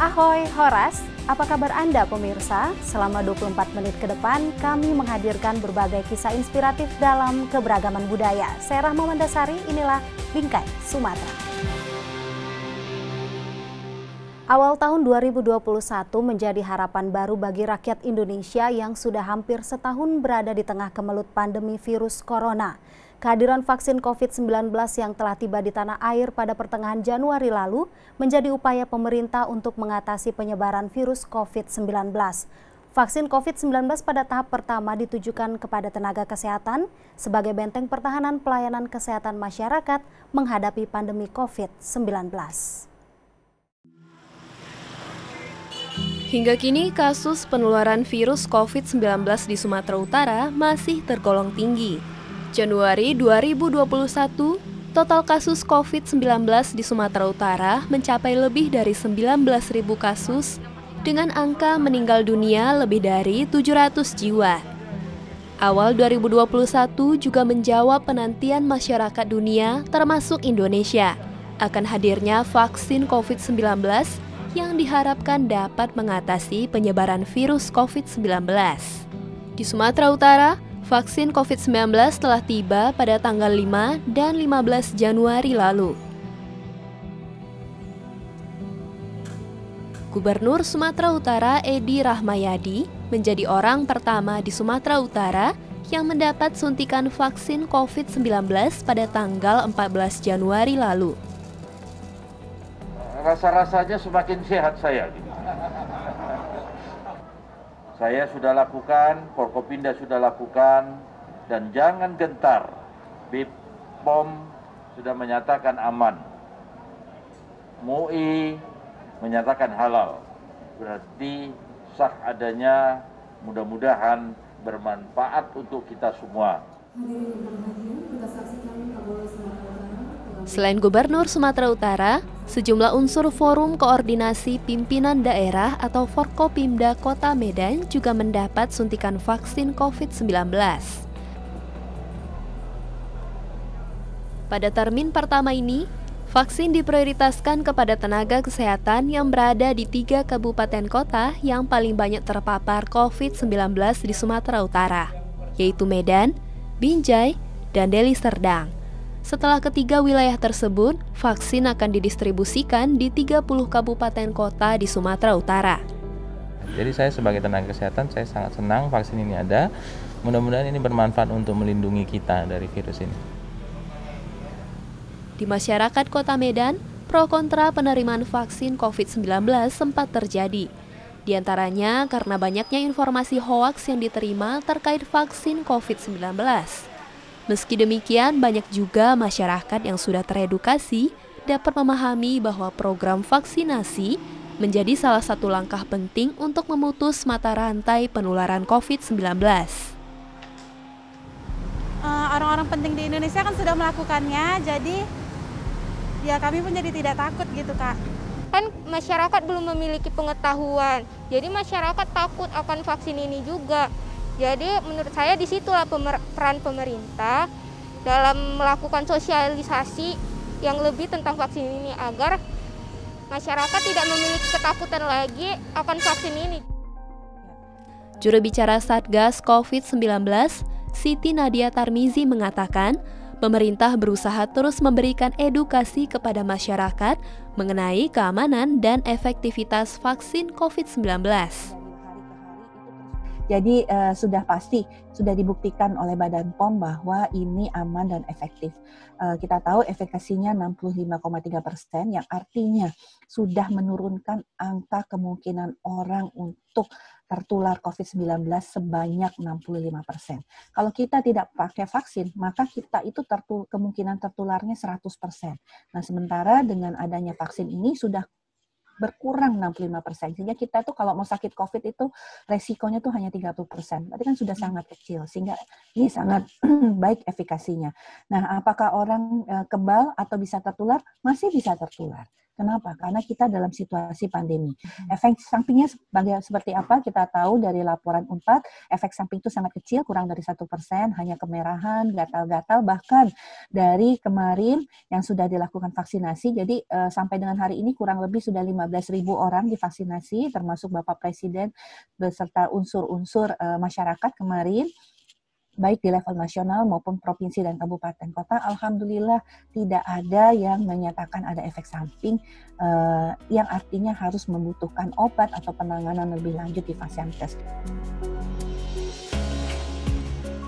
Ahoy Horas, apa kabar Anda pemirsa? Selama 24 menit ke depan kami menghadirkan berbagai kisah inspiratif dalam keberagaman budaya. Saya Rahma Mandasari, inilah Bingkai Sumatera. Awal tahun 2021 menjadi harapan baru bagi rakyat Indonesia yang sudah hampir setahun berada di tengah kemelut pandemi virus corona. Kehadiran vaksin COVID-19 yang telah tiba di tanah air pada pertengahan Januari lalu menjadi upaya pemerintah untuk mengatasi penyebaran virus COVID-19. Vaksin COVID-19 pada tahap pertama ditujukan kepada tenaga kesehatan sebagai benteng pertahanan pelayanan kesehatan masyarakat menghadapi pandemi COVID-19. Hingga kini kasus penularan virus COVID-19 di Sumatera Utara masih tergolong tinggi. Januari 2021, total kasus COVID-19 di Sumatera Utara mencapai lebih dari 19.000 kasus dengan angka meninggal dunia lebih dari 700 jiwa. Awal 2021 juga menjawab penantian masyarakat dunia termasuk Indonesia akan hadirnya vaksin COVID-19 yang diharapkan dapat mengatasi penyebaran virus COVID-19. Di Sumatera Utara, vaksin COVID-19 telah tiba pada tanggal 5 dan 15 Januari lalu. Gubernur Sumatera Utara Edi Rahmayadi menjadi orang pertama di Sumatera Utara yang mendapat suntikan vaksin COVID-19 pada tanggal 14 Januari lalu. Rasa-rasanya semakin sehat saya. Saya sudah lakukan, Forkopimda sudah lakukan, dan jangan gentar. BPOM sudah menyatakan aman. MUI menyatakan halal. Berarti sah adanya, mudah-mudahan bermanfaat untuk kita semua. Selain Gubernur Sumatera Utara, sejumlah unsur Forum Koordinasi Pimpinan Daerah atau Forkopimda Kota Medan juga mendapat suntikan vaksin COVID-19. Pada termin pertama ini, vaksin diprioritaskan kepada tenaga kesehatan yang berada di 3 kabupaten kota yang paling banyak terpapar COVID-19 di Sumatera Utara, yaitu Medan, Binjai, dan Deli Serdang. Setelah ketiga wilayah tersebut, vaksin akan didistribusikan di 30 kabupaten kota di Sumatera Utara. Jadi saya sebagai tenaga kesehatan, saya sangat senang vaksin ini ada. Mudah-mudahan ini bermanfaat untuk melindungi kita dari virus ini. Di masyarakat Kota Medan, pro kontra penerimaan vaksin COVID-19 sempat terjadi. Di antaranya karena banyaknya informasi hoaks yang diterima terkait vaksin COVID-19. Meski demikian, banyak juga masyarakat yang sudah teredukasi dapat memahami bahwa program vaksinasi menjadi salah satu langkah penting untuk memutus mata rantai penularan COVID-19. Orang-orang penting di Indonesia kan sudah melakukannya, jadi ya kami pun jadi tidak takut gitu, Kak. Kan masyarakat belum memiliki pengetahuan, jadi masyarakat takut akan vaksin ini juga. Jadi menurut saya disitulah peran pemerintah dalam melakukan sosialisasi yang lebih tentang vaksin ini agar masyarakat tidak memiliki ketakutan lagi akan vaksin ini. Juru bicara Satgas COVID-19, Siti Nadia Tarmizi mengatakan, pemerintah berusaha terus memberikan edukasi kepada masyarakat mengenai keamanan dan efektivitas vaksin COVID-19. Jadi sudah pasti, sudah dibuktikan oleh Badan POM bahwa ini aman dan efektif. Kita tahu efikasinya 65,3%, yang artinya sudah menurunkan angka kemungkinan orang untuk tertular COVID-19 sebanyak 65%. Kalau kita tidak pakai vaksin, maka kita itu kemungkinan tertularnya 100%. Nah, sementara dengan adanya vaksin ini sudah berkurang 65%. Sehingga kita tuh kalau mau sakit COVID itu resikonya tuh hanya 30%. Berarti kan sudah sangat kecil. Sehingga ini sangat baik efikasinya. Nah, apakah orang kebal atau bisa tertular? Masih bisa tertular. Kenapa? Karena kita dalam situasi pandemi. Efek sampingnya seperti apa? Kita tahu dari laporan UNPAD, efek samping itu sangat kecil, kurang dari 1%, hanya kemerahan, gatal-gatal, bahkan dari kemarin yang sudah dilakukan vaksinasi, jadi sampai dengan hari ini kurang lebih sudah 15.000 orang divaksinasi, termasuk Bapak Presiden beserta unsur-unsur masyarakat kemarin, baik di level nasional maupun provinsi dan kabupaten kota. Alhamdulillah tidak ada yang menyatakan ada efek samping yang artinya harus membutuhkan obat atau penanganan lebih lanjut di vaskes.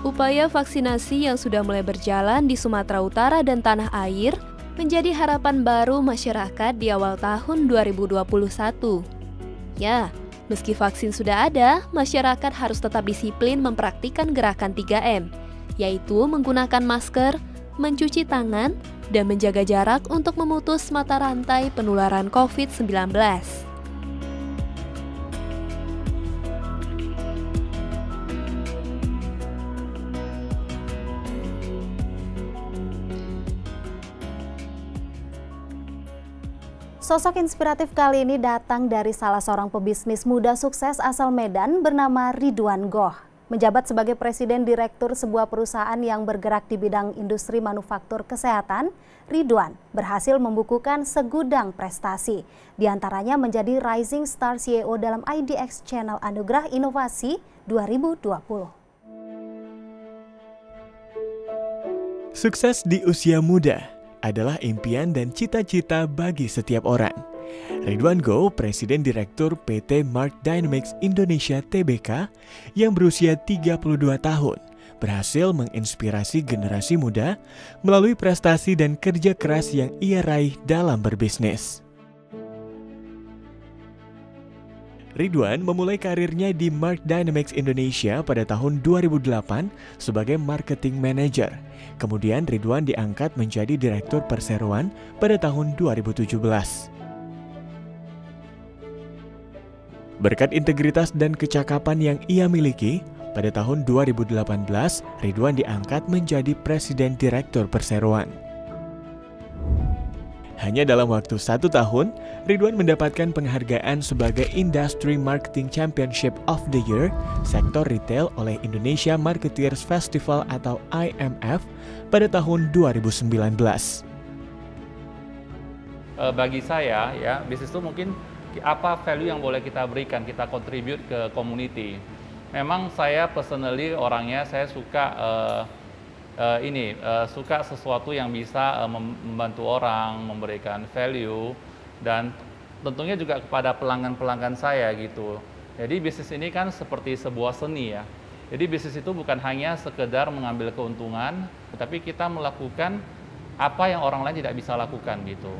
Upaya vaksinasi yang sudah mulai berjalan di Sumatera Utara dan tanah air menjadi harapan baru masyarakat di awal tahun 2021. Ya, meski vaksin sudah ada, masyarakat harus tetap disiplin mempraktikkan gerakan 3M, yaitu menggunakan masker, mencuci tangan, dan menjaga jarak untuk memutus mata rantai penularan COVID-19. Sosok inspiratif kali ini datang dari salah seorang pebisnis muda sukses asal Medan bernama Ridwan Goh. Menjabat sebagai Presiden Direktur sebuah perusahaan yang bergerak di bidang industri manufaktur kesehatan, Ridwan berhasil membukukan segudang prestasi. Di antaranya menjadi Rising Star CEO dalam IDX Channel Anugerah Inovasi 2020. Sukses di usia muda adalah impian dan cita-cita bagi setiap orang. Ridwan Goh, Presiden Direktur PT Mark Dynamics Indonesia Tbk yang berusia 32 tahun, berhasil menginspirasi generasi muda melalui prestasi dan kerja keras yang ia raih dalam berbisnis. Ridwan memulai karirnya di Mark Dynamics Indonesia pada tahun 2008 sebagai Marketing Manager. Kemudian Ridwan diangkat menjadi Direktur Perseroan pada tahun 2017. Berkat integritas dan kecakapan yang ia miliki, pada tahun 2018 Ridwan diangkat menjadi Presiden Direktur Perseroan. Hanya dalam waktu 1 tahun, Ridwan mendapatkan penghargaan sebagai Industry Marketing Championship of the Year sektor retail oleh Indonesia Marketeers Festival atau IMF pada tahun 2019. Bagi saya, ya, bisnis itu mungkin apa value yang boleh kita berikan, kita contribute ke community. Memang saya personally orangnya saya suka suka sesuatu yang bisa membantu orang, memberikan value, dan tentunya juga kepada pelanggan-pelanggan saya gitu. Jadi bisnis ini kan seperti sebuah seni ya. Jadi bisnis itu bukan hanya sekedar mengambil keuntungan, tetapi kita melakukan apa yang orang lain tidak bisa lakukan gitu.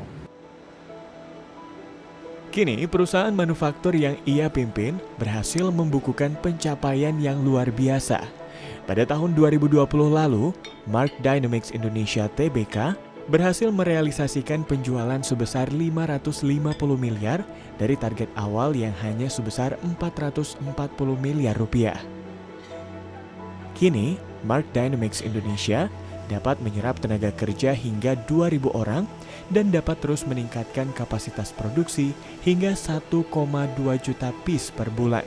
Kini perusahaan manufaktur yang ia pimpin berhasil membukukan pencapaian yang luar biasa. Pada tahun 2020 lalu, Mark Dynamics Indonesia Tbk berhasil merealisasikan penjualan sebesar 550 miliar dari target awal yang hanya sebesar 440 miliar rupiah. Kini, Mark Dynamics Indonesia dapat menyerap tenaga kerja hingga 2.000 orang dan dapat terus meningkatkan kapasitas produksi hingga 1,2 juta piece per bulan.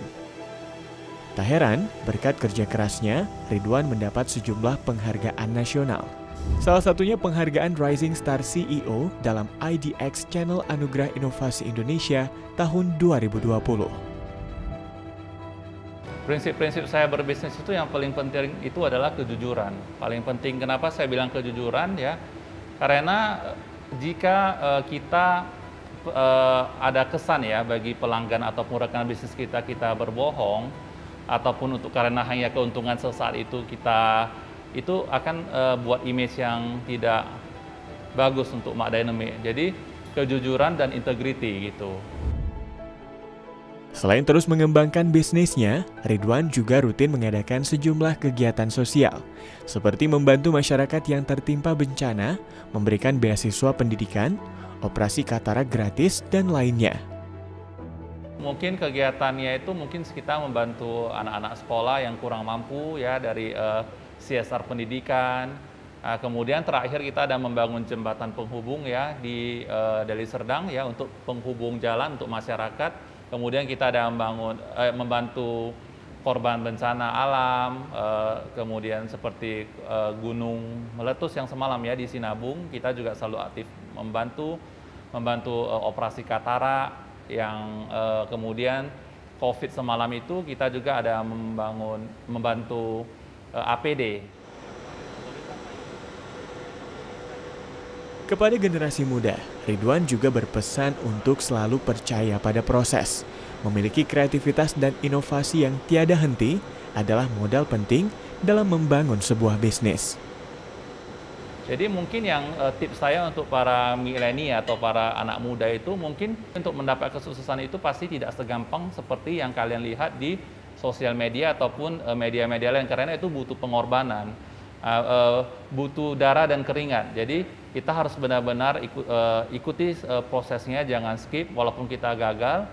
Tak heran, berkat kerja kerasnya, Ridwan mendapat sejumlah penghargaan nasional. Salah satunya penghargaan Rising Star CEO dalam IDX Channel Anugerah Inovasi Indonesia tahun 2020. Prinsip-prinsip saya berbisnis itu yang paling penting itu adalah kejujuran. Paling penting kenapa saya bilang kejujuran ya? Karena jika kita ada kesan ya bagi pelanggan ataupun rekan bisnis kita berbohong, ataupun untuk karena hanya keuntungan sesaat itu itu akan buat image yang tidak bagus untuk Mark Dynamics. Jadi kejujuran dan integrity gitu. Selain terus mengembangkan bisnisnya, Ridwan juga rutin mengadakan sejumlah kegiatan sosial, seperti membantu masyarakat yang tertimpa bencana, memberikan beasiswa pendidikan, operasi katarak gratis, dan lainnya. Mungkin kegiatannya itu mungkin kita membantu anak-anak sekolah yang kurang mampu ya dari CSR pendidikan, Kemudian terakhir kita ada membangun jembatan penghubung ya di Deli Serdang ya untuk penghubung jalan untuk masyarakat. Kemudian kita ada membantu korban bencana alam, kemudian seperti gunung meletus yang semalam ya di Sinabung, kita juga selalu aktif membantu operasi Katara yang kemudian COVID semalam itu kita juga ada membantu APD. Kepada generasi muda, Ridwan juga berpesan untuk selalu percaya pada proses. Memiliki kreativitas dan inovasi yang tiada henti adalah modal penting dalam membangun sebuah bisnis. Jadi mungkin yang tips saya untuk para milenial atau para anak muda itu mungkin untuk mendapat kesuksesan itu pasti tidak segampang seperti yang kalian lihat di sosial media ataupun media-media lain, karena itu butuh pengorbanan, butuh darah dan keringat. Jadi kita harus benar-benar ikuti prosesnya, jangan skip walaupun kita gagal.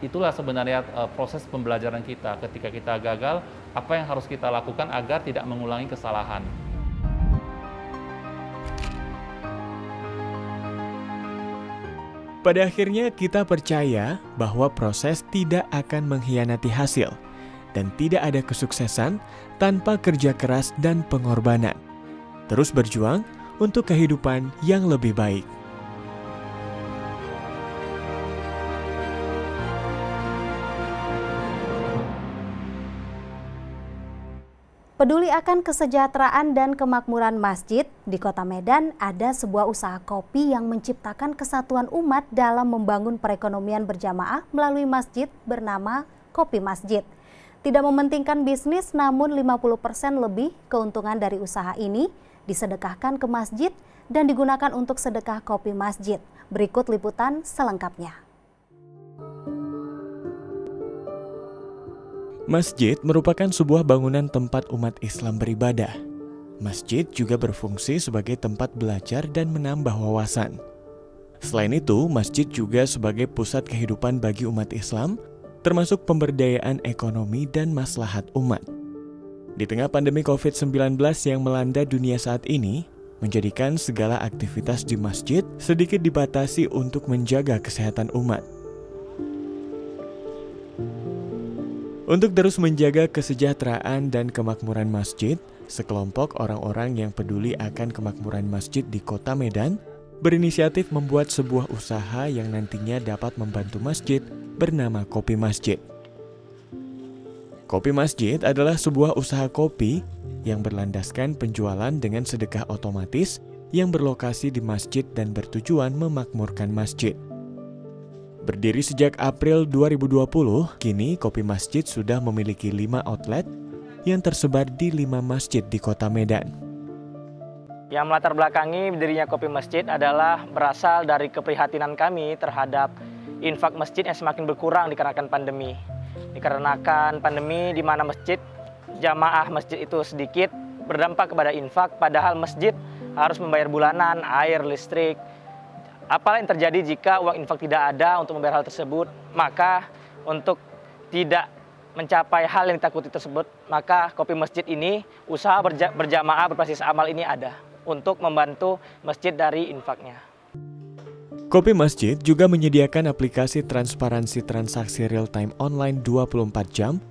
Itulah sebenarnya proses pembelajaran kita. Ketika kita gagal, apa yang harus kita lakukan agar tidak mengulangi kesalahan. Pada akhirnya kita percaya bahwa proses tidak akan mengkhianati hasil dan tidak ada kesuksesan tanpa kerja keras dan pengorbanan. Terus berjuang untuk kehidupan yang lebih baik. Peduli akan kesejahteraan dan kemakmuran masjid, di Kota Medan ada sebuah usaha kopi yang menciptakan kesatuan umat dalam membangun perekonomian berjamaah melalui masjid bernama Kopi Masjid. Tidak mementingkan bisnis, namun 50% lebih keuntungan dari usaha ini disedekahkan ke masjid dan digunakan untuk sedekah kopi masjid. Berikut liputan selengkapnya. Masjid merupakan sebuah bangunan tempat umat Islam beribadah. Masjid juga berfungsi sebagai tempat belajar dan menambah wawasan. Selain itu, masjid juga sebagai pusat kehidupan bagi umat Islam, termasuk pemberdayaan ekonomi dan maslahat umat. Di tengah pandemi COVID-19 yang melanda dunia saat ini, menjadikan segala aktivitas di masjid sedikit dibatasi untuk menjaga kesehatan umat. Untuk terus menjaga kesejahteraan dan kemakmuran masjid, sekelompok orang-orang yang peduli akan kemakmuran masjid di Kota Medan berinisiatif membuat sebuah usaha yang nantinya dapat membantu masjid bernama Kopi Masjid. Kopi Masjid adalah sebuah usaha kopi yang berlandaskan penjualan dengan sedekah otomatis yang berlokasi di masjid dan bertujuan memakmurkan masjid. Berdiri sejak April 2020, kini Kopi Masjid sudah memiliki 5 outlet yang tersebar di 5 masjid di Kota Medan. Yang melatar belakangi berdirinya Kopi Masjid adalah berasal dari keprihatinan kami terhadap infak masjid yang semakin berkurang dikarenakan pandemi. Dikarenakan pandemi di mana jamaah masjid itu sedikit, berdampak kepada infak, padahal masjid harus membayar bulanan, air, listrik. Apa yang terjadi jika uang infak tidak ada untuk membayar hal tersebut? Maka untuk tidak mencapai hal yang ditakuti tersebut, maka Kopi Masjid ini, usaha berjamaah berbasis amal ini ada untuk membantu masjid dari infaknya. Kopi Masjid juga menyediakan aplikasi transparansi transaksi real-time online 24 jam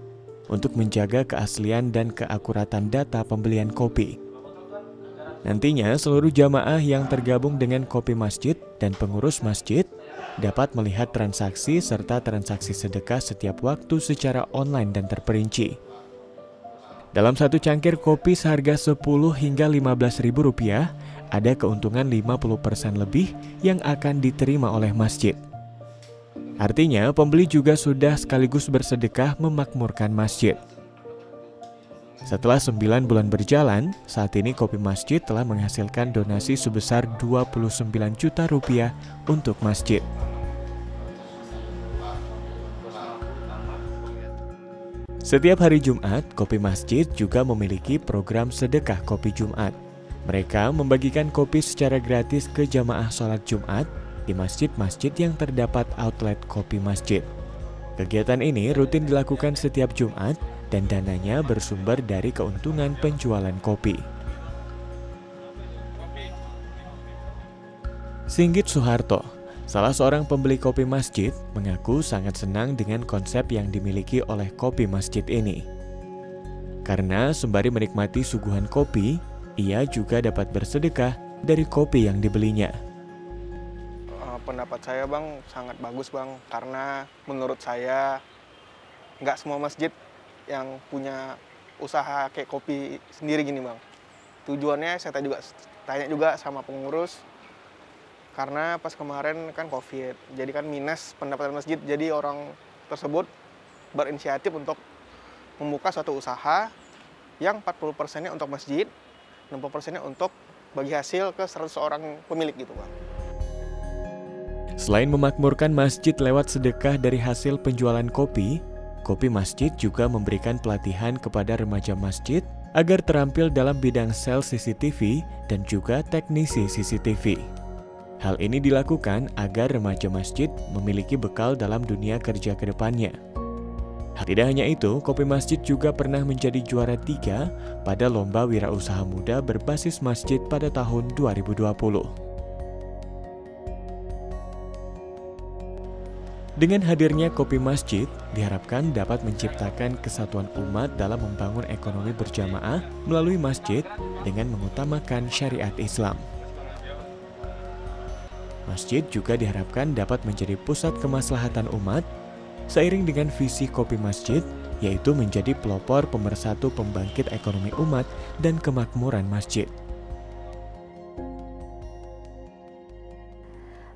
untuk menjaga keaslian dan keakuratan data pembelian kopi. Nantinya, seluruh jamaah yang tergabung dengan Kopi Masjid dan pengurus masjid dapat melihat transaksi serta transaksi sedekah setiap waktu secara online dan terperinci. Dalam satu cangkir kopi seharga Rp10 hingga Rp15.000, ada keuntungan 50% lebih yang akan diterima oleh masjid. Artinya, pembeli juga sudah sekaligus bersedekah memakmurkan masjid. Setelah 9 bulan berjalan, saat ini Kopi Masjid telah menghasilkan donasi sebesar Rp29 juta untuk masjid. Setiap hari Jumat, Kopi Masjid juga memiliki program sedekah kopi Jumat. Mereka membagikan kopi secara gratis ke jamaah sholat Jumat di masjid-masjid yang terdapat outlet Kopi Masjid. Kegiatan ini rutin dilakukan setiap Jumat dan dananya bersumber dari keuntungan penjualan kopi. Singgit Soeharto, salah seorang pembeli kopi masjid, mengaku sangat senang dengan konsep yang dimiliki oleh kopi masjid ini. Karena sembari menikmati suguhan kopi, ia juga dapat bersedekah dari kopi yang dibelinya. Pendapat saya Bang, sangat bagus Bang, karena menurut saya nggak semua masjid yang punya usaha kayak kopi sendiri gini Bang. Tujuannya saya tanya juga sama pengurus, karena pas kemarin kan COVID, jadi kan minus pendapatan masjid, jadi orang tersebut berinisiatif untuk membuka suatu usaha yang 40%-nya untuk masjid, 60%-nya untuk bagi hasil ke 100 orang pemilik gitu Bang. Selain memakmurkan masjid lewat sedekah dari hasil penjualan kopi, Kopi Masjid juga memberikan pelatihan kepada remaja masjid agar terampil dalam bidang sel CCTV dan juga teknisi CCTV. Hal ini dilakukan agar remaja masjid memiliki bekal dalam dunia kerja ke depannya. Tidak hanya itu, Kopi Masjid juga pernah menjadi juara 3 pada Lomba Wirausaha Muda berbasis masjid pada tahun 2020. Dengan hadirnya Kopi Masjid, diharapkan dapat menciptakan kesatuan umat dalam membangun ekonomi berjamaah melalui masjid dengan mengutamakan syariat Islam. Masjid juga diharapkan dapat menjadi pusat kemaslahatan umat, seiring dengan visi Kopi Masjid, yaitu menjadi pelopor pemersatu pembangkit ekonomi umat dan kemakmuran masjid.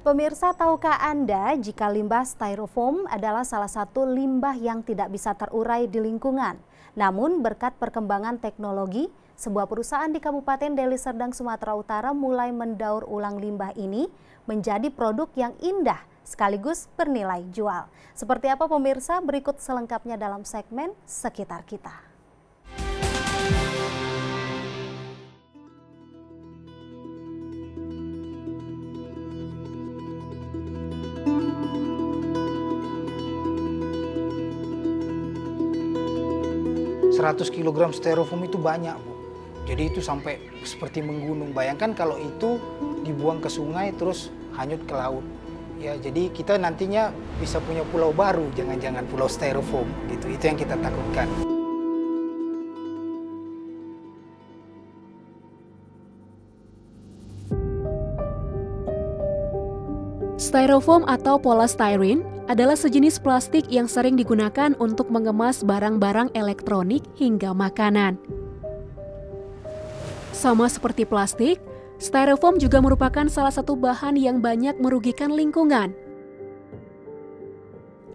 Pemirsa, tahukah Anda jika limbah styrofoam adalah salah satu limbah yang tidak bisa terurai di lingkungan? Namun berkat perkembangan teknologi, sebuah perusahaan di Kabupaten Deli Serdang, Sumatera Utara mulai mendaur ulang limbah ini menjadi produk yang indah sekaligus bernilai jual. Seperti apa pemirsa? Berikut selengkapnya dalam segmen Sekitar Kita. Seratus kilogram styrofoam itu banyak, Bu. Jadi itu sampai seperti menggunung. Bayangkan kalau itu dibuang ke sungai terus hanyut ke laut. Ya, jadi kita nantinya bisa punya pulau baru, jangan-jangan pulau styrofoam gitu. Itu yang kita takutkan. Styrofoam atau polystyrene adalah sejenis plastik yang sering digunakan untuk mengemas barang-barang elektronik hingga makanan. Sama seperti plastik, styrofoam juga merupakan salah satu bahan yang banyak merugikan lingkungan.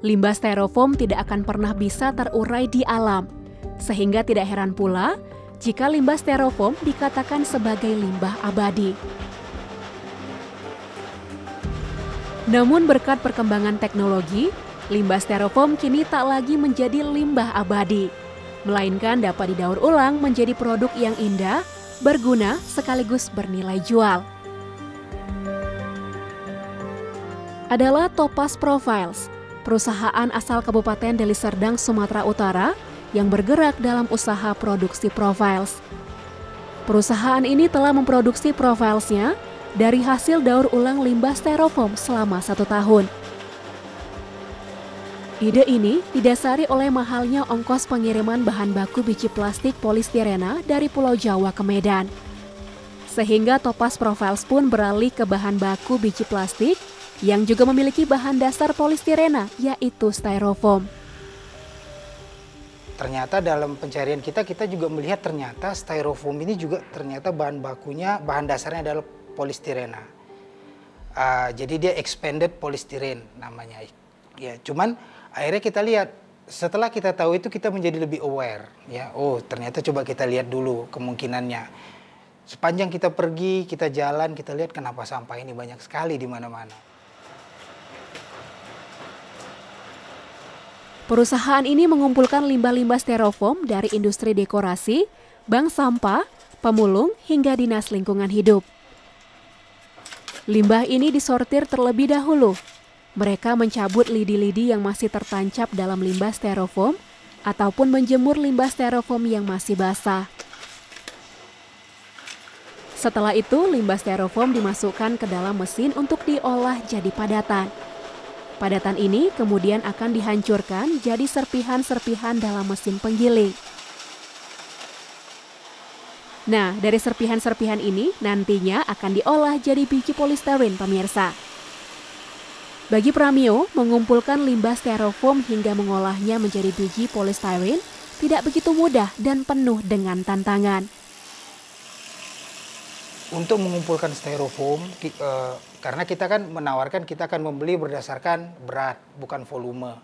Limbah styrofoam tidak akan pernah bisa terurai di alam, sehingga tidak heran pula jika limbah styrofoam dikatakan sebagai limbah abadi. Namun berkat perkembangan teknologi, limbah styrofoam kini tak lagi menjadi limbah abadi, melainkan dapat didaur ulang menjadi produk yang indah, berguna, sekaligus bernilai jual. Adalah Topaz Profiles, perusahaan asal Kabupaten Deli Serdang, Sumatera Utara yang bergerak dalam usaha produksi profiles. Perusahaan ini telah memproduksi profilesnya dari hasil daur ulang limbah styrofoam selama 1 tahun. Ide ini didasari oleh mahalnya ongkos pengiriman bahan baku biji plastik polistirena dari Pulau Jawa ke Medan. Sehingga Topaz Profiles pun beralih ke bahan baku biji plastik yang juga memiliki bahan dasar polistirena, yaitu styrofoam. Ternyata dalam pencarian kita juga melihat ternyata styrofoam ini juga ternyata bahan bakunya, bahan dasarnya adalah polistirena. Jadi dia expanded polystyrene namanya. Ya, cuman akhirnya kita lihat setelah kita tahu itu kita menjadi lebih aware. Ya, oh ternyata coba kita lihat dulu kemungkinannya. Sepanjang kita pergi, kita jalan, kita lihat kenapa sampah ini banyak sekali di mana-mana. Perusahaan ini mengumpulkan limbah-limbah styrofoam dari industri dekorasi, bank sampah, pemulung, hingga dinas lingkungan hidup. Limbah ini disortir terlebih dahulu. Mereka mencabut lidi-lidi yang masih tertancap dalam limbah styrofoam ataupun menjemur limbah styrofoam yang masih basah. Setelah itu, limbah styrofoam dimasukkan ke dalam mesin untuk diolah jadi padatan. Padatan ini kemudian akan dihancurkan jadi serpihan-serpihan dalam mesin penggiling. Nah, dari serpihan-serpihan ini nantinya akan diolah jadi biji polistiren, pemirsa. Bagi Pramio, mengumpulkan limbah styrofoam hingga mengolahnya menjadi biji polistiren tidak begitu mudah dan penuh dengan tantangan. Untuk mengumpulkan styrofoam, karena kita kan menawarkan kita akan membeli berdasarkan berat, bukan volume.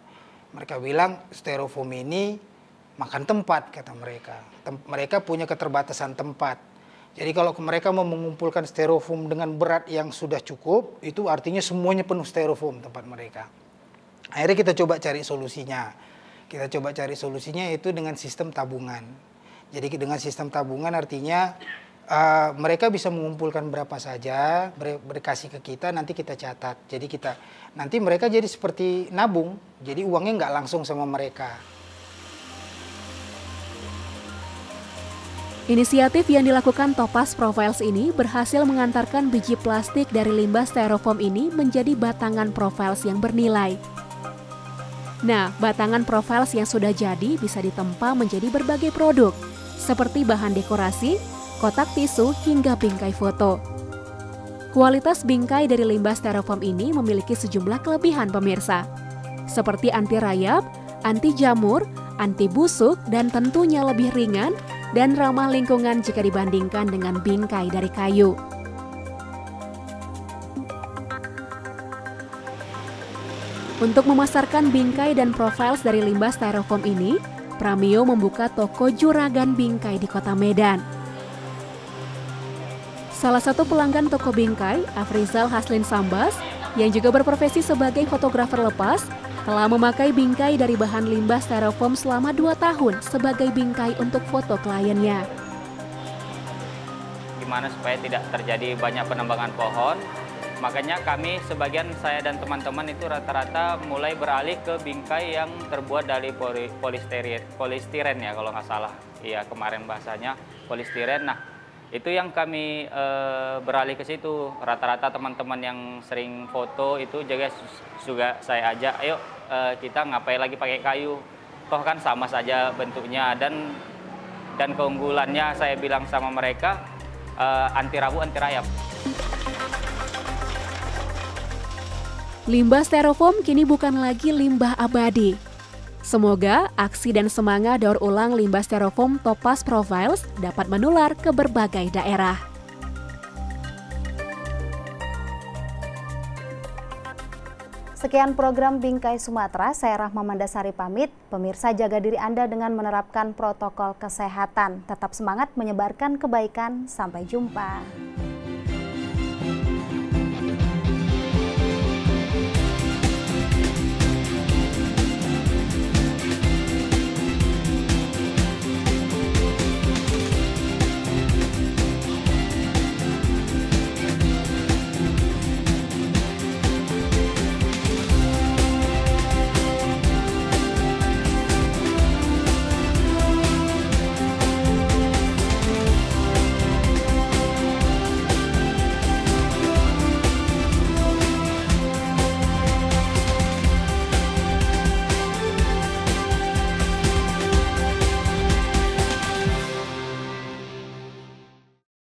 Mereka bilang styrofoam ini makan tempat, kata mereka. Mereka punya keterbatasan tempat. Jadi kalau mereka mau mengumpulkan styrofoam dengan berat yang sudah cukup, itu artinya semuanya penuh styrofoam tempat mereka. Akhirnya kita coba cari solusinya. Kita coba cari solusinya itu dengan sistem tabungan. Jadi dengan sistem tabungan artinya mereka bisa mengumpulkan berapa saja, berkasih ke kita, nanti kita catat. Jadi nanti mereka jadi seperti nabung, jadi uangnya nggak langsung sama mereka. Inisiatif yang dilakukan Topaz Profiles ini berhasil mengantarkan biji plastik dari limbah styrofoam ini menjadi batangan profiles yang bernilai. Nah, batangan profiles yang sudah jadi bisa ditempa menjadi berbagai produk, seperti bahan dekorasi, kotak tisu, hingga bingkai foto. Kualitas bingkai dari limbah styrofoam ini memiliki sejumlah kelebihan, pemirsa, seperti anti rayap, anti jamur, anti busuk, dan tentunya lebih ringan dan ramah lingkungan jika dibandingkan dengan bingkai dari kayu. Untuk memasarkan bingkai dan profiles dari limbah styrofoam ini, Pramio membuka toko juragan bingkai di Kota Medan. Salah satu pelanggan toko bingkai, Afrizal Haslin Sambas, yang juga berprofesi sebagai fotografer lepas, telah memakai bingkai dari bahan limbah styrofoam selama 2 tahun sebagai bingkai untuk foto kliennya. Gimana supaya tidak terjadi banyak penambangan pohon, makanya kami sebagian saya dan teman-teman itu rata-rata mulai beralih ke bingkai yang terbuat dari polistiren ya kalau nggak salah. Iya kemarin bahasanya polistiren. Nah itu yang kami beralih ke situ. Rata-rata teman-teman yang sering foto itu juga saya ajak, ayo kita ngapain lagi pakai kayu, toh kan sama saja bentuknya, dan keunggulannya saya bilang sama mereka anti rabu anti rayap. Limbah styrofoam kini bukan lagi limbah abadi. Semoga aksi dan semangat daur ulang limbah styrofoam Topaz Profiles dapat menular ke berbagai daerah. Sekian program Bingkai Sumatera, saya Rahma Mandasari pamit. Pemirsa, jaga diri Anda dengan menerapkan protokol kesehatan. Tetap semangat menyebarkan kebaikan. Sampai jumpa.